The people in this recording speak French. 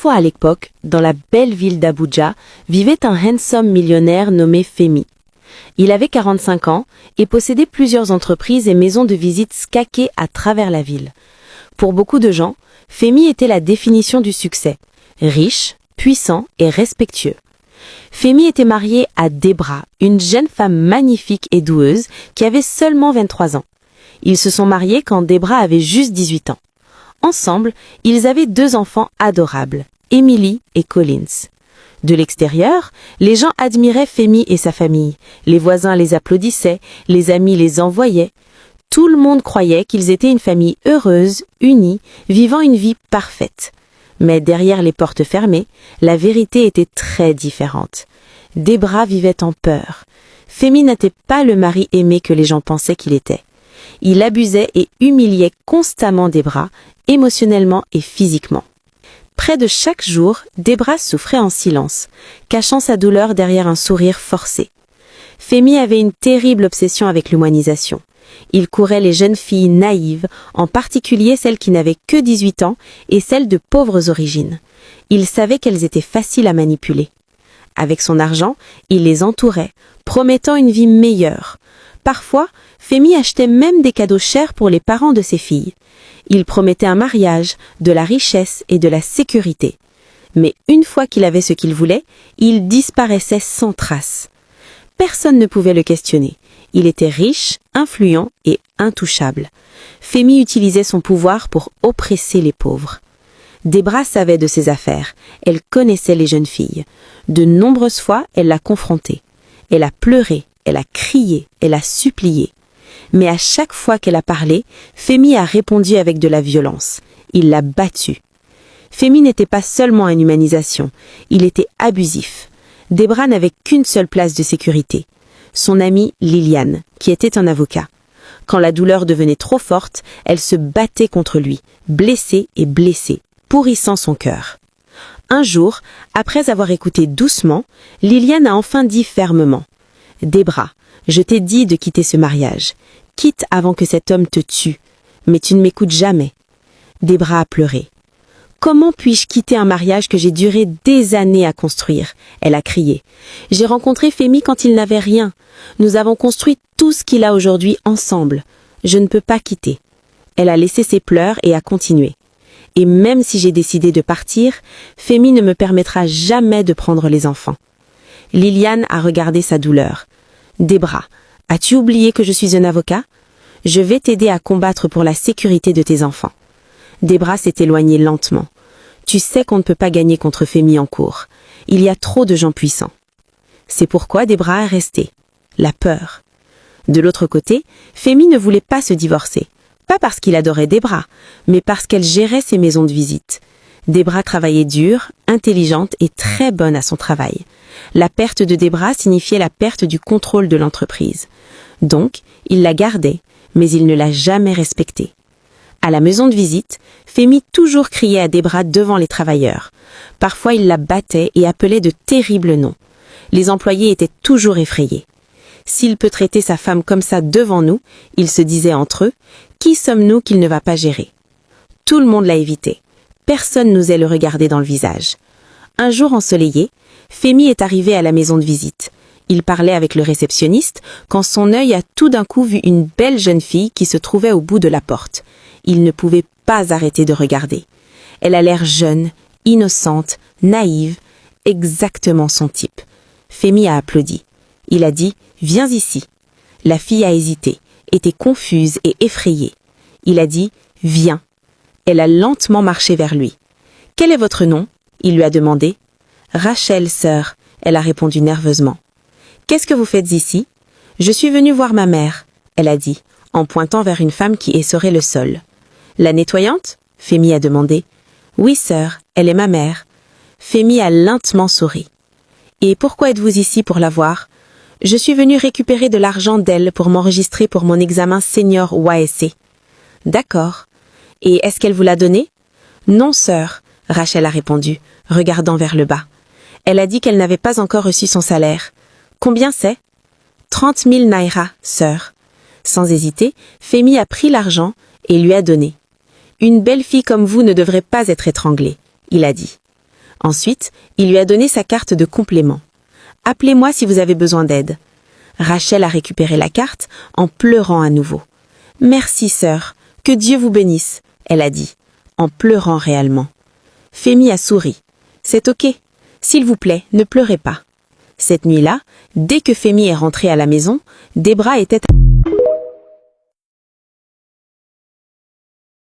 fois à l'époque, dans la belle ville d'Abuja, vivait un handsome millionnaire nommé Femi. Il avait 45 ans et possédait plusieurs entreprises et maisons de visite skaquées à travers la ville. Pour beaucoup de gens, Femi était la définition du succès. Riche, puissant et respectueux. Femi était marié à Debra, une jeune femme magnifique et doueuse qui avait seulement 23 ans. Ils se sont mariés quand Debra avait juste 18 ans. Ensemble, ils avaient 2 enfants adorables, Emily et Collins. De l'extérieur, les gens admiraient Femi et sa famille. Les voisins les applaudissaient, les amis les envoyaient. Tout le monde croyait qu'ils étaient une famille heureuse, unie, vivant une vie parfaite. Mais derrière les portes fermées, la vérité était très différente. Debra vivait en peur. Femi n'était pas le mari aimé que les gens pensaient qu'il était. Il abusait et humiliait constamment Debra, émotionnellement et physiquement. Près de chaque jour, Debra souffrait en silence, cachant sa douleur derrière un sourire forcé. Femi avait une terrible obsession avec l'humanisation. Il courait les jeunes filles naïves, en particulier celles qui n'avaient que 18 ans et celles de pauvres origines. Il savait qu'elles étaient faciles à manipuler. Avec son argent, il les entourait, promettant une vie meilleure. Parfois, Femi achetait même des cadeaux chers pour les parents de ses filles. Il promettait un mariage, de la richesse et de la sécurité. Mais une fois qu'il avait ce qu'il voulait, il disparaissait sans trace. Personne ne pouvait le questionner. Il était riche, influent et intouchable. Femi utilisait son pouvoir pour oppresser les pauvres. Debra savait de ses affaires. Elle connaissait les jeunes filles. De nombreuses fois, elle l'a confrontée. Elle a pleuré, elle a crié, elle a supplié. Mais à chaque fois qu'elle a parlé, Femi a répondu avec de la violence. Il l'a battue. Femi n'était pas seulement en humanisation, il était abusif. Debra n'avait qu'une seule place de sécurité. Son amie Liliane, qui était un avocat. Quand la douleur devenait trop forte, elle se battait contre lui, blessée et blessée, pourrissant son cœur. Un jour, après avoir écouté doucement, Liliane a enfin dit fermement « Debra, je t'ai dit de quitter ce mariage. Quitte avant que cet homme te tue. Mais tu ne m'écoutes jamais. » Debra a pleuré. « Comment puis-je quitter un mariage que j'ai duré des années à construire ?» Elle a crié. « J'ai rencontré Femi quand il n'avait rien. Nous avons construit tout ce qu'il a aujourd'hui ensemble. Je ne peux pas quitter. » Elle a laissé ses pleurs et a continué. « Et même si j'ai décidé de partir, Femi ne me permettra jamais de prendre les enfants. » Liliane a regardé sa douleur. « Debra, as-tu oublié que je suis un avocat? Je vais t'aider à combattre pour la sécurité de tes enfants. » Debra s'est éloignée lentement. Tu sais qu'on ne peut pas gagner contre Femi en cour. Il y a trop de gens puissants. C'est pourquoi Debra est restée. La peur. De l'autre côté, Femi ne voulait pas se divorcer. Pas parce qu'il adorait Debra, mais parce qu'elle gérait ses maisons de visite. Debra travaillait dur, intelligente et très bonne à son travail. La perte de Debra signifiait la perte du contrôle de l'entreprise. Donc, il la gardait, mais il ne l'a jamais respectée. À la maison de visite, Femi toujours criait à Debra devant les travailleurs. Parfois, il la battait et appelait de terribles noms. Les employés étaient toujours effrayés. S'il peut traiter sa femme comme ça devant nous, ils se disaient entre eux, qui sommes-nous qu'il ne va pas gérer? Tout le monde l'a évité. Personne n'osait le regarder dans le visage. Un jour ensoleillé, Femi est arrivé à la maison de visite. Il parlait avec le réceptionniste quand son œil a tout d'un coup vu une belle jeune fille qui se trouvait au bout de la porte. Il ne pouvait pas arrêter de regarder. Elle a l'air jeune, innocente, naïve, exactement son type. Femi a applaudi. Il a dit « Viens ici ». La fille a hésité, était confuse et effrayée. Il a dit « Viens ». Elle a lentement marché vers lui. « Quel est votre nom ?» Il lui a demandé. « Rachel, sœur », elle a répondu nerveusement. « Qu'est-ce que vous faites ici ?»« Je suis venue voir ma mère », elle a dit, en pointant vers une femme qui essorait le sol. « La nettoyante ?» Femi a demandé. « Oui, sœur, elle est ma mère. » Femi a lentement souri. « Et pourquoi êtes-vous ici pour la voir ? Je suis venue récupérer de l'argent d'elle pour m'enregistrer pour mon examen senior YSC. »« D'accord. Et est-ce qu'elle vous l'a donné ?»« Non, sœur, » Rachel a répondu, regardant vers le bas. Elle a dit qu'elle n'avait pas encore reçu son salaire. « Combien c'est ?»« 30 000 naira, sœur. » Sans hésiter, Femi a pris l'argent et lui a donné. « Une belle fille comme vous ne devrait pas être étranglée, » il a dit. Ensuite, il lui a donné sa carte de complément. « Appelez-moi si vous avez besoin d'aide. » Rachel a récupéré la carte en pleurant à nouveau. « Merci, sœur. Que Dieu vous bénisse, » elle a dit, en pleurant réellement. Femi a souri. « C'est ok. S'il vous plaît, ne pleurez pas. » Cette nuit-là, dès que Femi est rentrée à la maison, Debra était